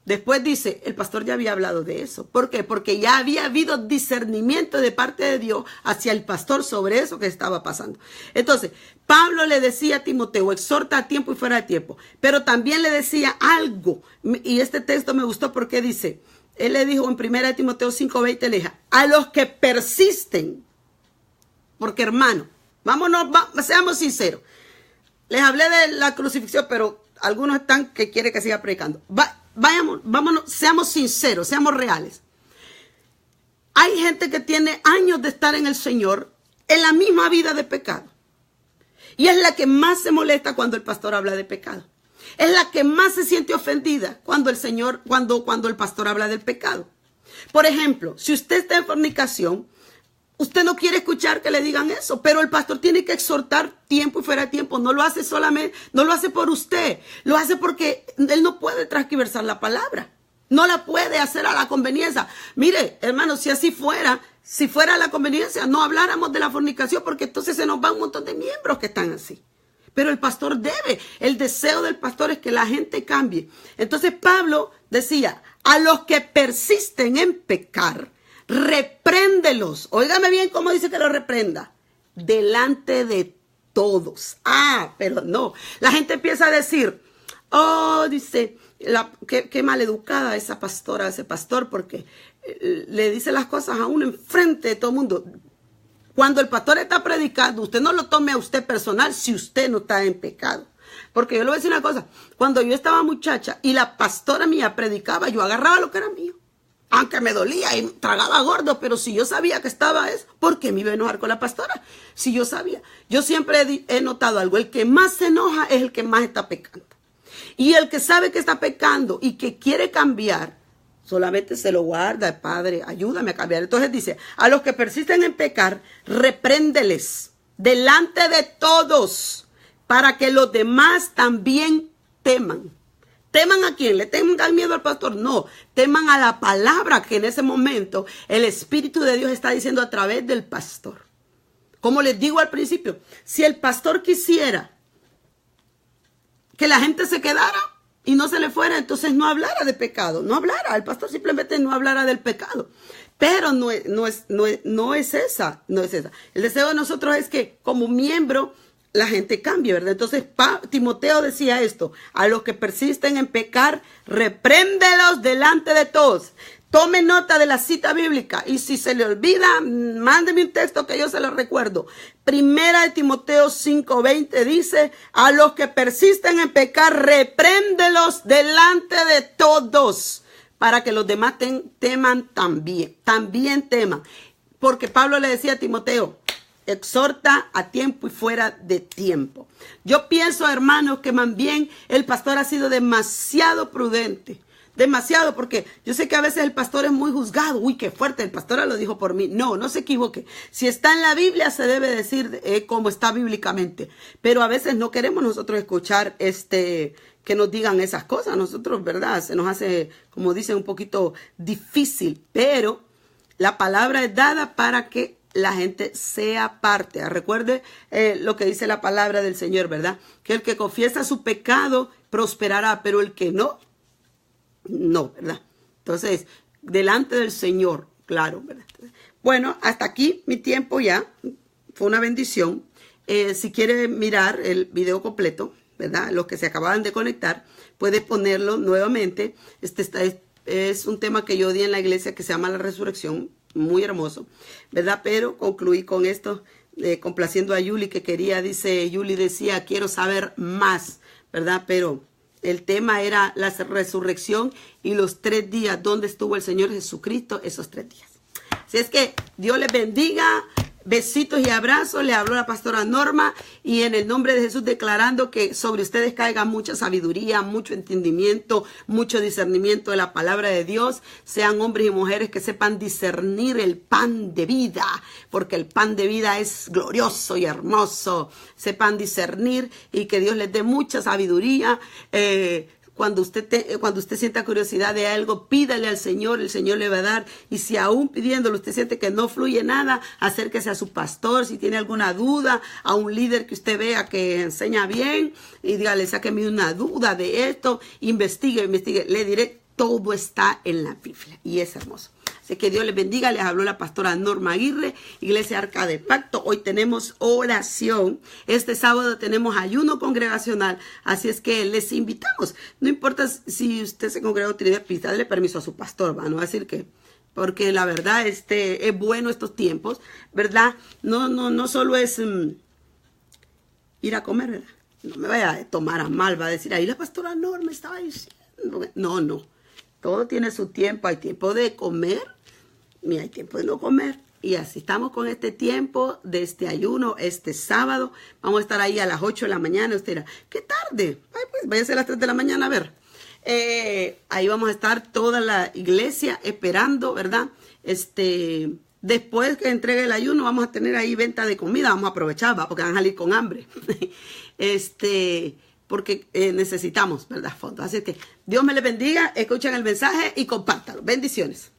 Después dice, el pastor ya había hablado de eso. ¿Por qué? Porque ya había habido discernimiento de parte de Dios hacia el pastor sobre eso que estaba pasando. Entonces, Pablo le decía a Timoteo, exhorta a tiempo y fuera de tiempo. Pero también le decía algo. Y este texto me gustó porque dice, él le dijo en 1 Timoteo 5:20, le dijo, a los que persisten, porque hermano, seamos sinceros. Les hablé de la crucifixión, pero algunos están que quieren que siga predicando. Vámonos, seamos sinceros, seamos reales. Hay gente que tiene años de estar en el Señor en la misma vida de pecado. Y es la que más se molesta cuando el pastor habla de pecado. Es la que más se siente ofendida cuando el pastor habla del pecado. Por ejemplo, si usted está en fornicación, usted no quiere escuchar que le digan eso, pero el pastor tiene que exhortar tiempo y fuera de tiempo. No lo hace solamente, no lo hace por usted, lo hace porque él no puede transgiversar la palabra. No la puede hacer a la conveniencia. Mire, hermano, si fuera a la conveniencia, no habláramos de la fornicación, porque entonces se nos va un montón de miembros que están así. Pero el pastor el deseo del pastor es que la gente cambie. Entonces Pablo decía, a los que persisten en pecar, repréndelos. Óigame bien cómo dice que los reprenda. Delante de todos. Pero no. La gente empieza a decir, dice, qué maleducada esa pastora, ese pastor, porque le dice las cosas a uno enfrente de todo el mundo. Cuando el pastor está predicando, usted no lo tome a usted personal si usted no está en pecado. Porque yo le voy a decir una cosa, cuando yo estaba muchacha y la pastora mía predicaba, yo agarraba lo que era mío. Aunque me dolía y tragaba gordo, pero si yo sabía que estaba eso, ¿por qué me iba a enojar con la pastora? Si yo sabía. Yo siempre he notado algo, el que más se enoja es el que más está pecando. Y el que sabe que está pecando y que quiere cambiar, solamente se lo guarda, Padre, ayúdame a cambiar. Entonces dice, a los que persisten en pecar, repréndeles delante de todos, para que los demás también teman. ¿Teman a quién? ¿Le tengan miedo al pastor? No, teman a la palabra que en ese momento el Espíritu de Dios está diciendo a través del pastor. Como les digo al principio, si el pastor quisiera que la gente se quedara y no se le fuera, entonces no hablara de pecado, no hablara, el pastor simplemente no hablara del pecado. Pero no es esa. El deseo de nosotros es que como miembro la gente cambie, ¿verdad? Entonces Timoteo decía esto, a los que persisten en pecar, repréndelos delante de todos. Tome nota de la cita bíblica y si se le olvida, mándeme un texto que yo se lo recuerdo. 1 Timoteo 5:20 dice, a los que persisten en pecar, repréndelos delante de todos, para que los demás teman también teman. Porque Pablo le decía a Timoteo, exhorta a tiempo y fuera de tiempo. Yo pienso, hermanos, que más bien el pastor ha sido demasiado prudente. Demasiado, porque yo sé que a veces el pastor es muy juzgado. Uy, qué fuerte, el pastor lo dijo por mí. No se equivoque. Si está en la Biblia se debe decir como está bíblicamente. Pero a veces no queremos nosotros escuchar que nos digan esas cosas. Nosotros, ¿verdad? Se nos hace, como dicen, un poquito difícil. Pero la palabra es dada para que la gente sea parte. Recuerde lo que dice la palabra del Señor, ¿verdad? Que el que confiesa su pecado prosperará, pero el que no, ¿verdad? Entonces, delante del Señor, claro, ¿verdad? Bueno, hasta aquí mi tiempo ya. Fue una bendición. Si quiere mirar el video completo, ¿verdad? Los que se acababan de conectar, puede ponerlo nuevamente. Es un tema que yo di en la iglesia que se llama la resurrección. Muy hermoso, ¿verdad? Pero concluí con esto, complaciendo a Yuli que quería, Yuli decía, quiero saber más, ¿verdad? Pero el tema era la resurrección y los 3 días, ¿dónde estuvo el Señor Jesucristo esos 3 días? Así es que Dios les bendiga. Besitos y abrazos, le habló la pastora Norma y en el nombre de Jesús declarando que sobre ustedes caiga mucha sabiduría, mucho entendimiento, mucho discernimiento de la palabra de Dios. Sean hombres y mujeres que sepan discernir el pan de vida, porque el pan de vida es glorioso y hermoso. Sepan discernir y que Dios les dé mucha sabiduría. Cuando usted sienta curiosidad de algo, pídale al Señor, el Señor le va a dar. Y si aún pidiéndolo usted siente que no fluye nada, acérquese a su pastor. Si tiene alguna duda, a un líder que usted vea que enseña bien, y dígale, sáqueme una duda de esto, investigue. Le diré, todo está en la Biblia y es hermoso. Así que Dios les bendiga. Les habló la pastora Norma Aguirre, Iglesia Arca de Pacto. Hoy tenemos oración. Este sábado tenemos ayuno congregacional. Así es que les invitamos. No importa si usted se congregó, tiene que darle permiso a su pastor. Va, no va a decir que... Porque la verdad es bueno estos tiempos, ¿verdad? No solo es ir a comer, ¿verdad? No me vaya a tomar a mal, va a decir, ahí la pastora Norma estaba diciendo. No. Todo tiene su tiempo. Hay tiempo de comer y hay tiempo de no comer. Y así estamos con este tiempo de este ayuno, este sábado. Vamos a estar ahí a las 8 de la mañana. Usted dirá, ¿qué tarde? Ay, pues váyase a las 3 de la mañana a ver. Ahí vamos a estar toda la iglesia esperando, ¿verdad? Después que entregue el ayuno, vamos a tener ahí venta de comida. Vamos a aprovechar, ¿va? Porque van a salir con hambre. Porque necesitamos, ¿verdad? Fondos. Así que Dios me les bendiga, escuchen el mensaje y compártalo. Bendiciones.